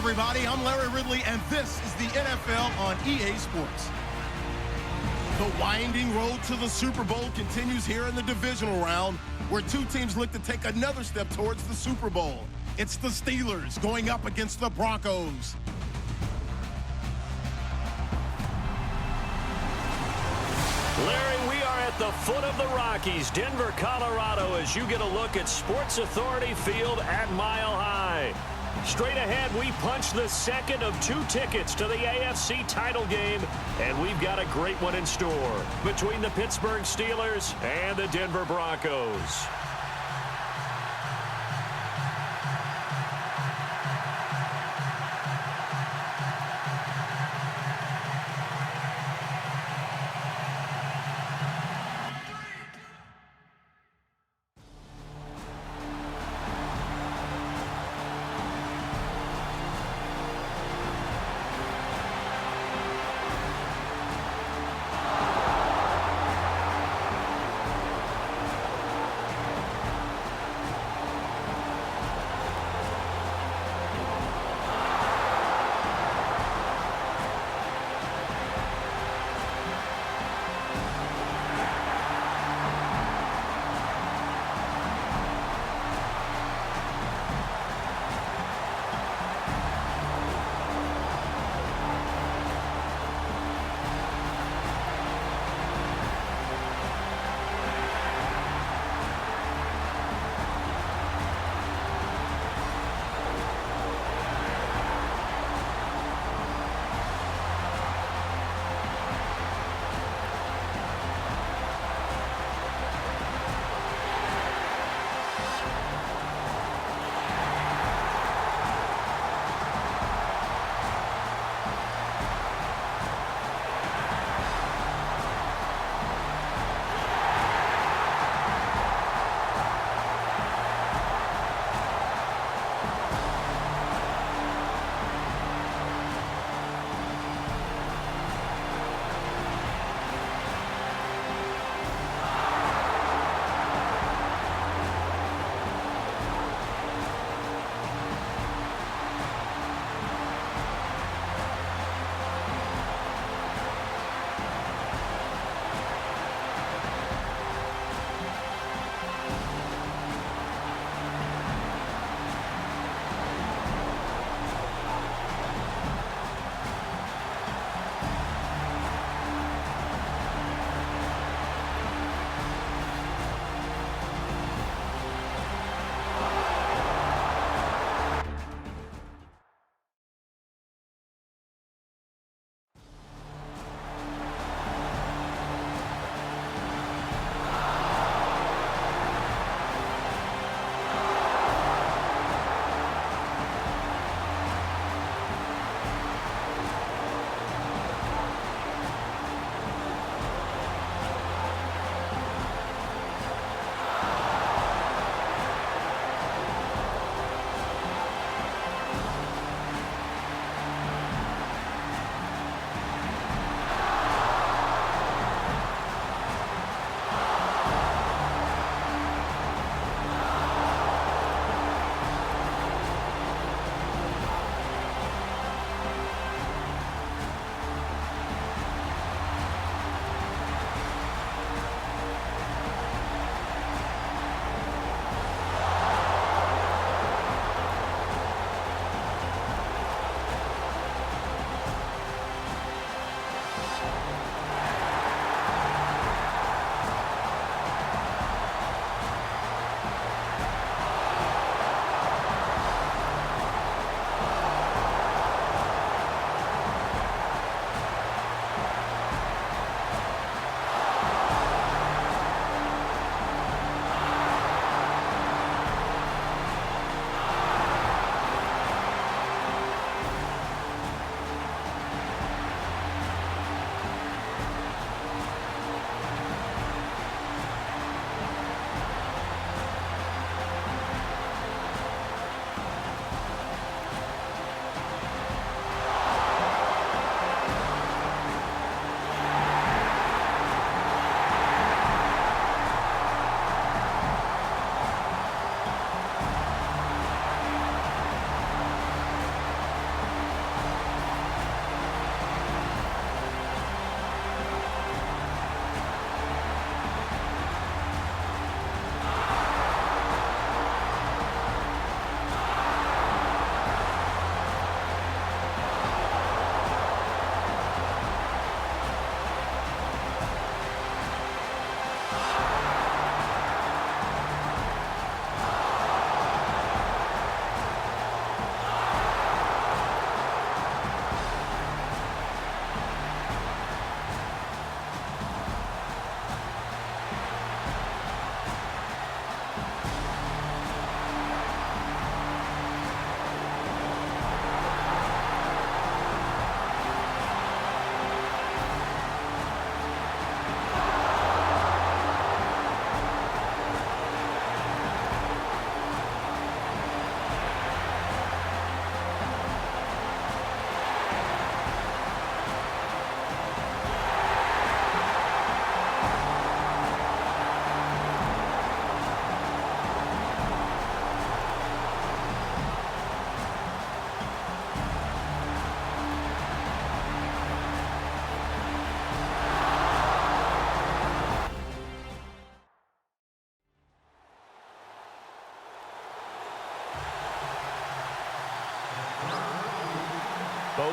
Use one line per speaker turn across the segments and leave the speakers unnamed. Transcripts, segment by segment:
everybody. I'm Larry Ridley, and this is the NFL on EA Sports. The winding road to the Super Bowl continues here in the divisional round, where two teams look to take another step towards the Super Bowl. It's the Steelers going up against the Broncos.
Larry, we are at the foot of the Rockies, Denver, Colorado, as you get a look at Sports Authority Field at Mile High. Straight ahead, we punch the second of two tickets to the AFC title game, and we've got a great one in store between the Pittsburgh Steelers and the Denver Broncos.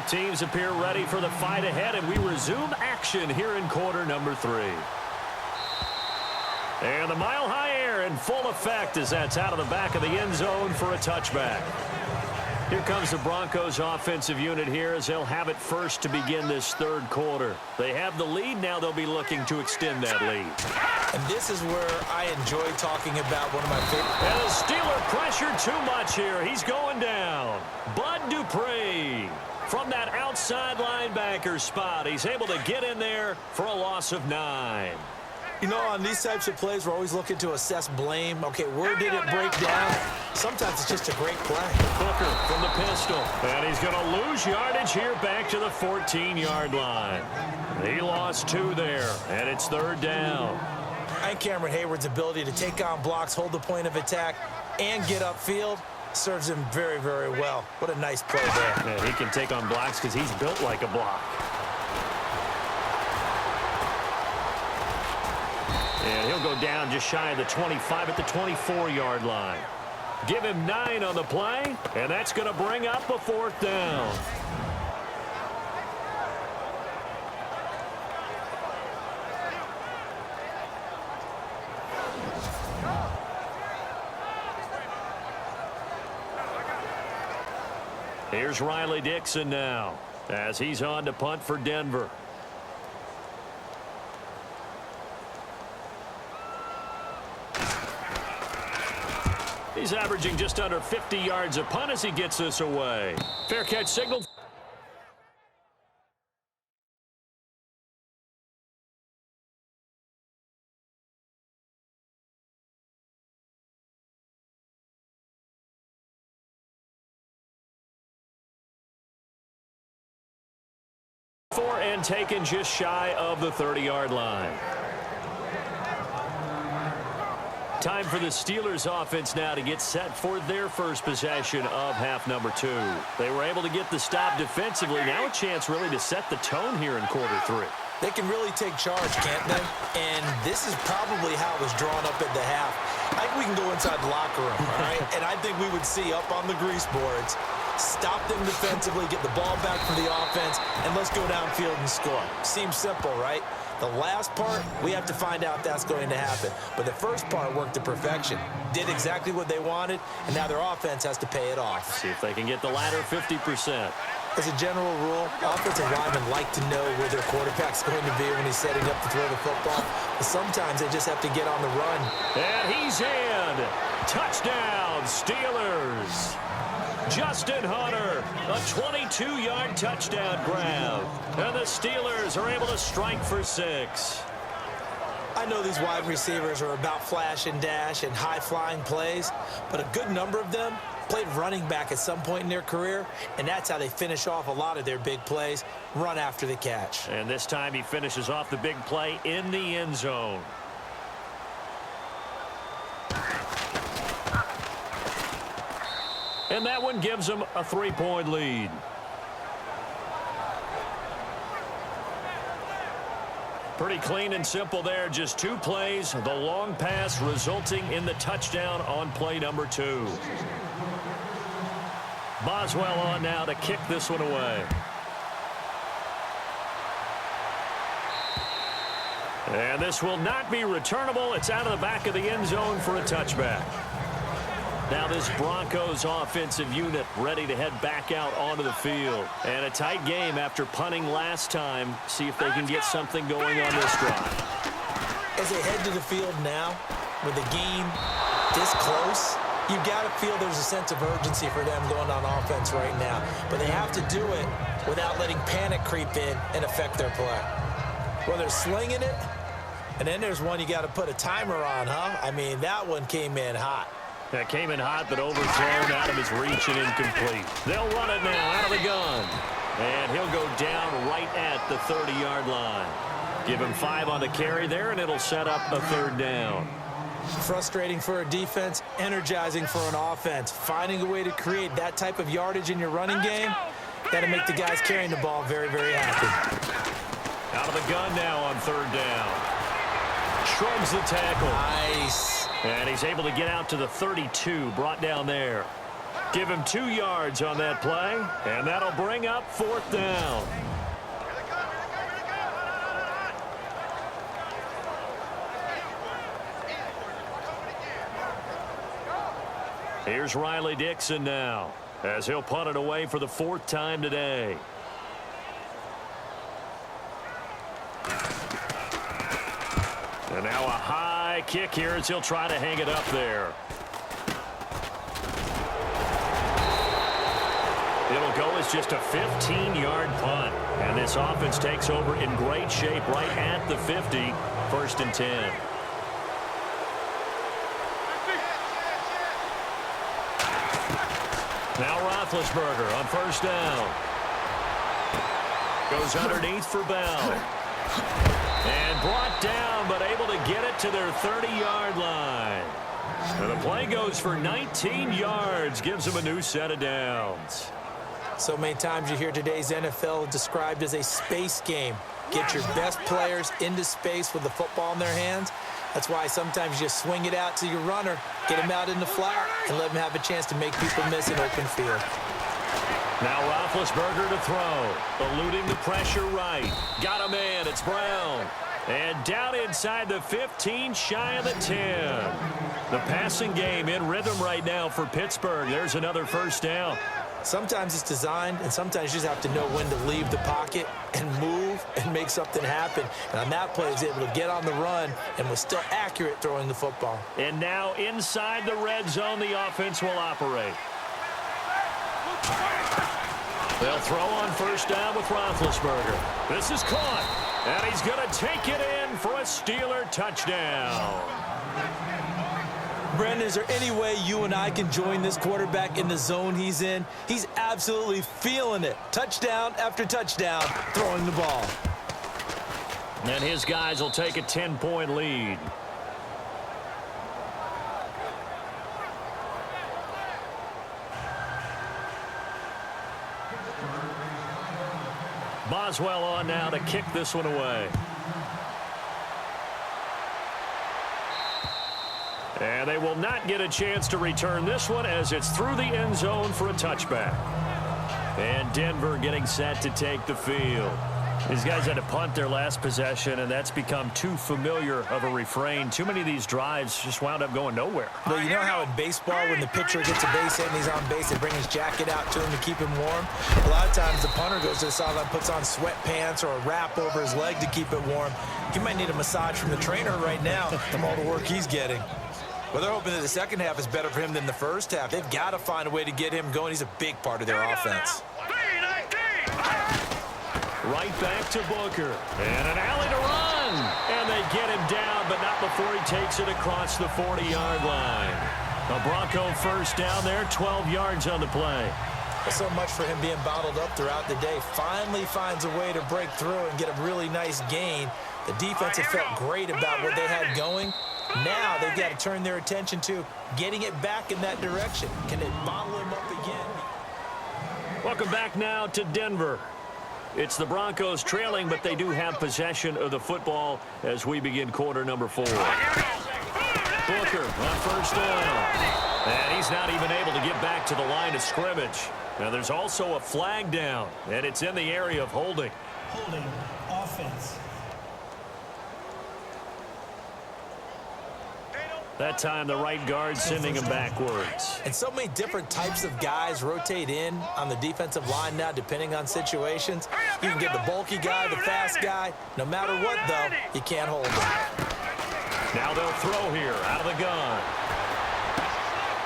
Both teams appear ready for the fight ahead, and we resume action here in quarter number 3. And the mile-high air in full effect as that's out of the back of the end zone for a touchback. Here comes the Broncos offensive unit here as they'll have it first to begin this third quarter. They have the lead. Now they'll be looking to extend that lead.
And this is where I enjoy talking about one of my favorite.
And the Steeler pressure too much here. He's going down. Bud Dupree from that outside linebacker spot. He's able to get in there for a loss of 9.
You know, on these types of plays, we're always looking to assess blame. Okay, where did it break down? Sometimes it's just a great play.
Booker from the pistol. And he's going to lose yardage here back to the 14-yard line. He lost 2 there, and it's third down.
And Cameron Hayward's ability to take on blocks, hold the point of attack, and get upfield serves him very, very well. What a nice play there.
Yeah, he can take on blocks because he's built like a block. And he'll go down just shy of the 25 at the 24-yard line. Give him 9 on the play, and that's going to bring up a 4th down. Here's Riley Dixon now as he's on to punt for Denver. He's averaging just under 50 yards a punt as he gets this away. Fair catch signal. And taken just shy of the 30-yard line. Time for the Steelers offense now to get set for their first possession of half number 2. They were able to get the stop defensively. Now a chance really to set the tone here in quarter 3.
They can really take charge, can't they? And this is probably how it was drawn up at the half. I think we can go inside the locker room, all right? And I think we would see up on the grease boards, stop them defensively, get the ball back for the offense, and let's go downfield and score. Seems simple, right? The last part, we have to find out if that's going to happen. But the first part worked to perfection. Did exactly what they wanted, and now their offense has to pay it off.
See if they can get the latter 50%.
As a general rule, offensive linemen like to know where their quarterback's going to be when he's setting up to throw the football. But sometimes they just have to get on the run.
And he's in. Touchdown, Steelers. Justin Hunter, a 22-yard touchdown grab. And the Steelers are able to strike for 6.
I know these wide receivers are about flash and dash and high-flying plays, but a good number of them played running back at some point in their career, and that's how they finish off a lot of their big plays, run after the catch.
And this time he finishes off the big play in the end zone. And that one gives them a 3-point lead. Pretty clean and simple there. Just 2 plays. The long pass resulting in the touchdown on play number 2. Boswell on now to kick this one away. And this will not be returnable. It's out of the back of the end zone for a touchback. Now this Broncos offensive unit ready to head back out onto the field. And a tight game after punting last time. See if they can get something going on this drive.
As they head to the field now, with the game this close, you got to feel there's a sense of urgency for them going on offense right now. But they have to do it without letting panic creep in and affect their play. Well, they're slinging it, and then there's one you got to put a timer on, huh? I mean, that one came in hot.
That came in hot, but overthrown out of his reach and incomplete. They'll run it now out of the gun. And he'll go down right at the 30-yard line. Give him 5 on the carry there, and it'll set up a 3rd down.
Frustrating for a defense, energizing for an offense. Finding a way to create that type of yardage in your running game, got to make the guys carrying the ball very, very happy.
Out of the gun now on 3rd down. Shrugs the tackle.
Nice.
And he's able to get out to the 32, brought down there. Give him 2 yards on that play, and that'll bring up 4th down. Here's Riley Dixon now, as he'll punt it away for the 4th time today. And now a high kick here as he'll try to hang it up there. It'll go as just a 15-yard punt. And this offense takes over in great shape right at the 50, 1st and 10. Now Roethlisberger on 1st down. Goes underneath for Bell. And brought down, but able to get it to their 30-yard line. And the play goes for 19 yards, gives them a new set of downs.
So many times you hear today's NFL described as a space game. Get your best players into space with the football in their hands. That's why sometimes you just swing it out to your runner, get him out in the flat, and let him have a chance to make people miss an open field.
Now Roethlisberger to throw, eluding the pressure right. Got him in, it's Brown. And down inside the 15, shy of the 10. The passing game in rhythm right now for Pittsburgh. There's another 1st down.
Sometimes it's designed, and sometimes you just have to know when to leave the pocket and move and make something happen. And on that play, he was able to get on the run and was still accurate throwing the football.
And now inside the red zone, the offense will operate. They'll throw on 1st down with Roethlisberger. This is caught, and he's going to take it in for a Steeler touchdown.
Brendan, is there any way you and I can join this quarterback in the zone he's in? He's absolutely feeling it. Touchdown after touchdown, throwing the ball.
And his guys will take a 10-point lead. Boswell on now to kick this one away. And they will not get a chance to return this one as it's through the end zone for a touchback. And Denver getting set to take the field. These guys had to punt their last possession, and that's become too familiar of a refrain. Too many of these drives just wound up going nowhere.
Well, you know how in baseball, when the pitcher gets a base hit and he's on base, they bring his jacket out to him to keep him warm? A lot of times the punter goes to the sideline, puts on sweatpants or a wrap over his leg to keep it warm. He might need a massage from the trainer right now from all the work he's getting. Well, they're hoping that the second half is better for him than the first half. They've got to find a way to get him going. He's a big part of their offense.
Right back to Booker. And an alley to run. And they get him down, but not before he takes it across the 40-yard line. A Bronco 1st down there, 12 yards on the play.
So much for him being bottled up throughout the day. Finally finds a way to break through and get a really nice gain. The defense have felt great about what they had going. Now they've got to turn their attention to getting it back in that direction. Can they bottle him up again?
Welcome back now to Denver. It's the Broncos trailing, but they do have possession of the football as we begin quarter number 4. Booker on 1st down. And he's not even able to get back to the line of scrimmage. Now there's also a flag down, and it's in the area of holding.
Holding offense.
That time the right guard sending him backwards.
And so many different types of guys rotate in on the defensive line now depending on situations. You can get the bulky guy, the fast guy. No matter what, though, you can't hold him.
Now they'll throw here out of the gun.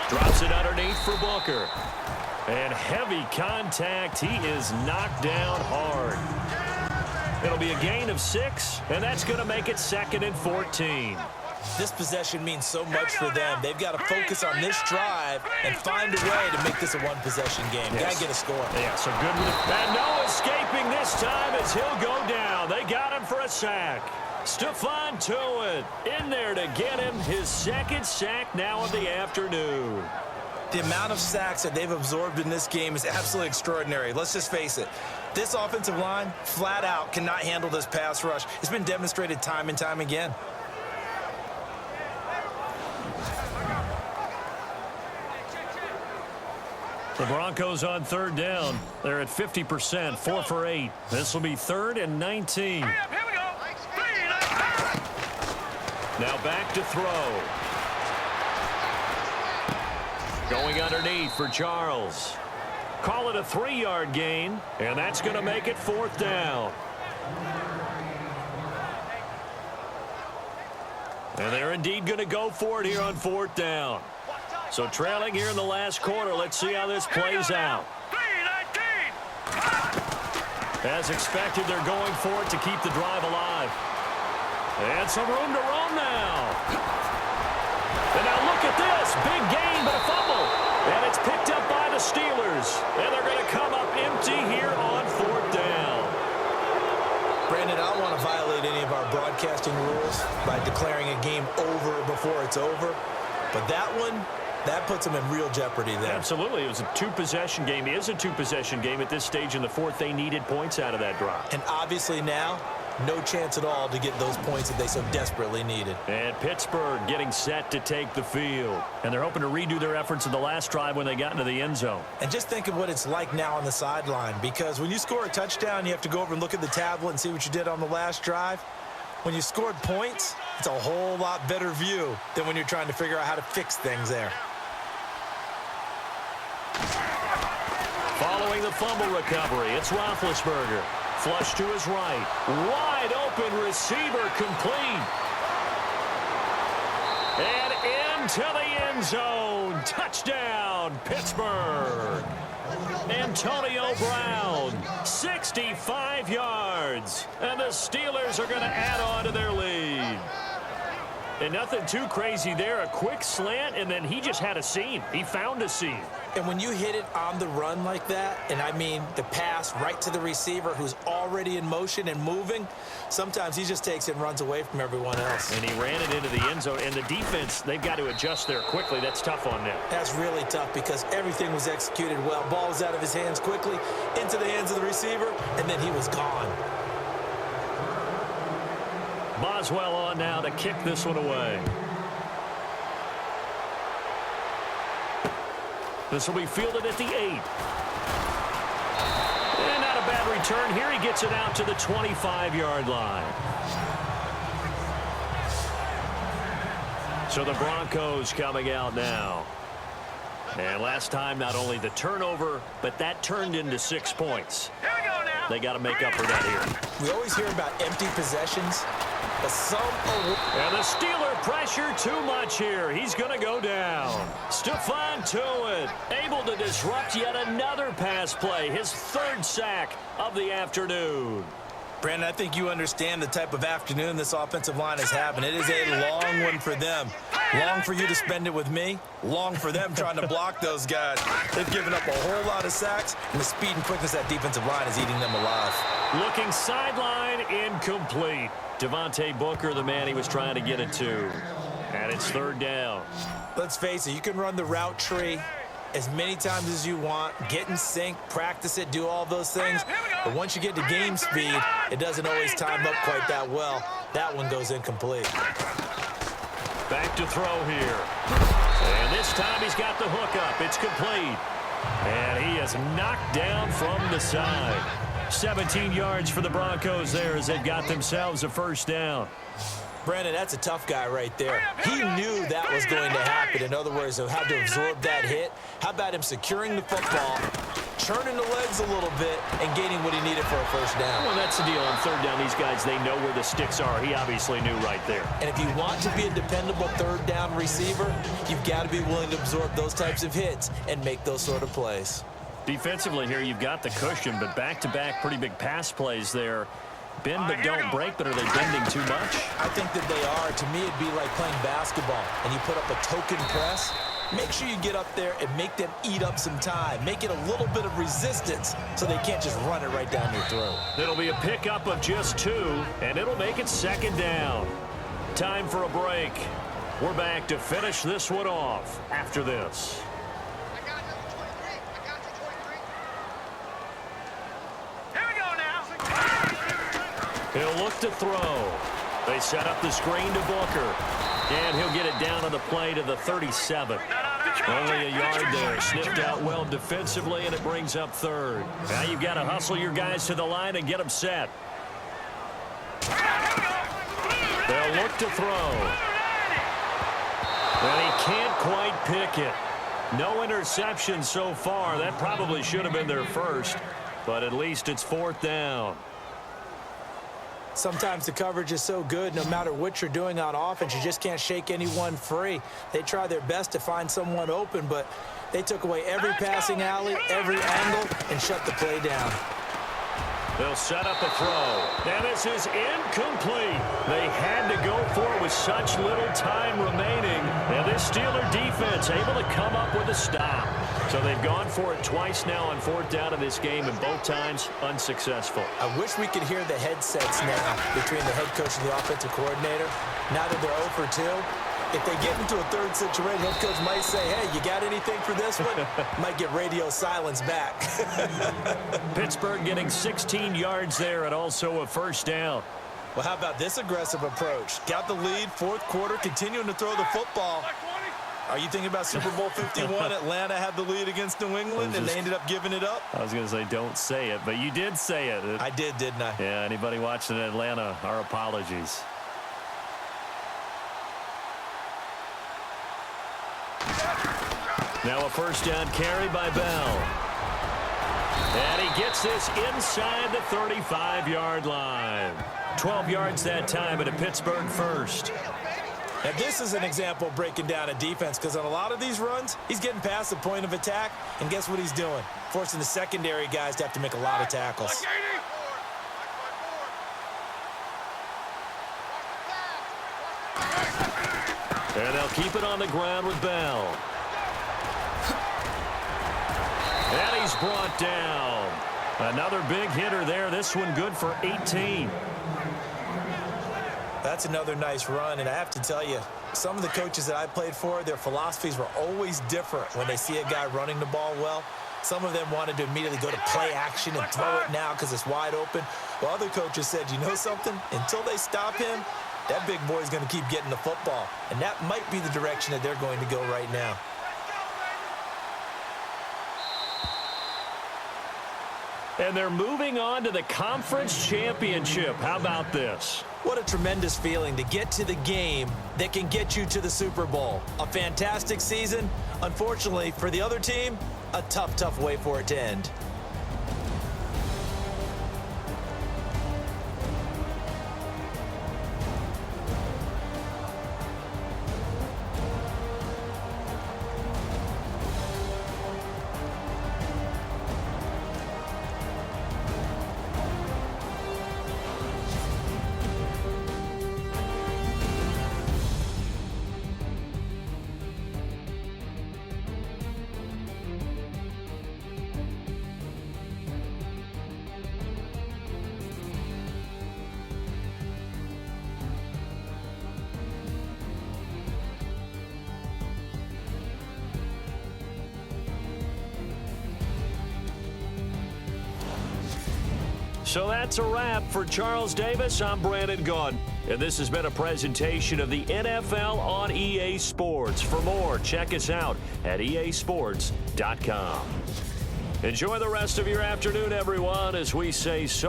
Drops it underneath for Booker. And heavy contact. He is knocked down hard. It'll be a gain of 6, and that's going to make it 2nd and 14.
This possession means so much for them. They've got to focus on this drive and find a way to make this a one-possession game.
Yes.
Got to get a score.
Yeah, so good with it. And no escaping this time as he'll go down. They got him for a sack. Stephon Tuitt in there to get him his 2nd sack now of the afternoon.
The amount of sacks that they've absorbed in this game is absolutely extraordinary. Let's just face it. This offensive line, flat out, cannot handle this pass rush. It's been demonstrated time and time again.
The Broncos on third down. They're at 50%, 4 for 8. This will be 3rd and 19.
Here we go.
Now back to throw. Going underneath for Charles. Call it a 3-yard gain, and that's going to make it 4th down. And they're indeed going to go for it here on 4th down. So trailing here in the last quarter. Let's see how this plays out. As expected, they're going for it to keep the drive alive. And some room to roam now. And now look at this. Big gain, but a fumble. And it's picked up by the Steelers. And they're going to come up empty here on 4th down.
Brandon, I don't want to violate any of our broadcasting rules by declaring a game over before it's over. But that one, that puts them in real jeopardy there.
Absolutely. It was a 2-possession game. It is a 2-possession game at this stage in the 4th. They needed points out of that drive.
And obviously now, no chance at all to get those points that they so desperately needed.
And Pittsburgh getting set to take the field. And they're hoping to redo their efforts in the last drive when they got into the end zone.
And just think of what it's like now on the sideline, because when you score a touchdown, you have to go over and look at the tablet and see what you did on the last drive. When you scored points, it's a whole lot better view than when you're trying to figure out how to fix things there.
Following the fumble recovery, it's Roethlisberger. Flush to his right. Wide open receiver complete. And into the end zone. Touchdown, Pittsburgh. Antonio Brown, 65 yards. And the Steelers are going to add on to their lead. And nothing too crazy there. A quick slant, and then he just had a seam. He found a seam.
And when you hit it on the run like that, and I mean the pass right to the receiver who's already in motion and moving, sometimes he just takes it and runs away from everyone else.
And he ran it into the end zone. And the defense, they've got to adjust there quickly. That's tough on them.
That's really tough because everything was executed well. Ball was out of his hands quickly, into the hands of the receiver, and then he was gone.
Boswell on now to kick this one away. This will be fielded at the 8. And not a bad return. Here he gets it out to the 25-yard line. So the Broncos coming out now. And last time, not only the turnover, but that turned into 6 points.
Here we go now.
They got to make up for that here.
We always hear about empty possessions, but some are...
And the Steeler pressure too much here. He's going to go down. Stephon Tuitt able to disrupt yet another pass play. His 3rd sack of the afternoon.
Brandon, I think you understand the type of afternoon this offensive line is having. It is a long one for them. Long for you to spend it with me. Long for them trying to block those guys. They've given up a whole lot of sacks, and the speed and quickness of that defensive line is eating them alive.
Looking sideline, incomplete. Devontae Booker, the man he was trying to get it to. And it's 3rd down.
Let's face it, you can run the route tree as many times as you want, get in sync, practice it, do all those things. But once you get to game speed, it doesn't always time up quite that well. That one goes incomplete.
Back to throw here. And this time he's got the hook up. It's complete. And he is knocked down from the side. 17 yards for the Broncos there as they've got themselves a 1st down.
Brandon, that's a tough guy right there. He knew that was going to happen. In other words, he'll have to absorb that hit. How about him securing the football, churning the legs a little bit, and gaining what he needed for a 1st down?
Well, that's the deal. On 3rd down, these guys, they know where the sticks are. He obviously knew right there.
And if you want to be a dependable 3rd down receiver, you've got to be willing to absorb those types of hits and make those sort of plays.
Defensively here, you've got the cushion, but back-to-back pretty big pass plays there. Bend but don't break, but are they bending too much?
I think that they are. To me, it'd be like playing basketball, and you put up a token press. Make sure you get up there and make them eat up some time. Make it a little bit of resistance so they can't just run it right down your throat.
It'll be a pickup of just 2, and it'll make it 2nd down. Time for a break. We're back to finish this one off after this. He'll look to throw. They set up the screen to Booker. And he'll get it down on the play to the 37. Only a yard there. Sniffed out well defensively, and it brings up third. Now you've got to hustle your guys to the line and get them set. They'll look to throw. And he can't quite pick it. No interception so far. That probably should have been their first, but at least it's fourth down.
Sometimes the coverage is so good, no matter what you're doing on offense, you just can't shake anyone free. They try their best to find someone open, but they took away every passing alley, every angle, and shut the play down.
They'll set up a throw. And this is incomplete. They had to go for it with such little time remaining. And this Steeler defense able to come up with a stop. So they've gone for it twice now on fourth down in this game, and both times unsuccessful.
I wish we could hear the headsets now between the head coach and the offensive coordinator. Now that they're 0 for 2, if they get into a third situation, head coach might say, hey, you got anything for this one? Might get radio silence back.
Pittsburgh getting 16 yards there and also a first down.
Well, how about this aggressive approach? Got the lead, fourth quarter, continuing to throw the football. Are you thinking about Super Bowl 51? Atlanta had the lead against New England, and they ended up giving it up?
I was going to say don't say it, but you did say it.
I did, didn't I?
Yeah, anybody watching Atlanta, our apologies. Now a first down carry by Bell. And he gets this inside the 35-yard line. 12 yards that time at a Pittsburgh first.
Now, this is an example of breaking down a defense, because on a lot of these runs, he's getting past the point of attack, and guess what he's doing? Forcing the secondary guys to have to make a lot of tackles.
And they'll keep it on the ground with Bell. And he's brought down. Another big hitter there. This one good for 18.
That's another nice run, and I have to tell you, some of the coaches that I played for, their philosophies were always different when they see a guy running the ball well. Some of them wanted to immediately go to play action and throw it now because it's wide open. While other coaches said, you know something? Until they stop him, that big boy's going to keep getting the football. And that might be the direction that they're going to go right now.
And they're moving on to the conference championship. How about this?
What a tremendous feeling to get to the game that can get you to the Super Bowl. A fantastic season. Unfortunately, for the other team, a tough, tough way for it to end.
So that's a wrap for Charles Davis. I'm Brandon Gaudin, and this has been a presentation of the NFL on EA Sports. For more, check us out at easports.com. Enjoy the rest of your afternoon, everyone, as we say so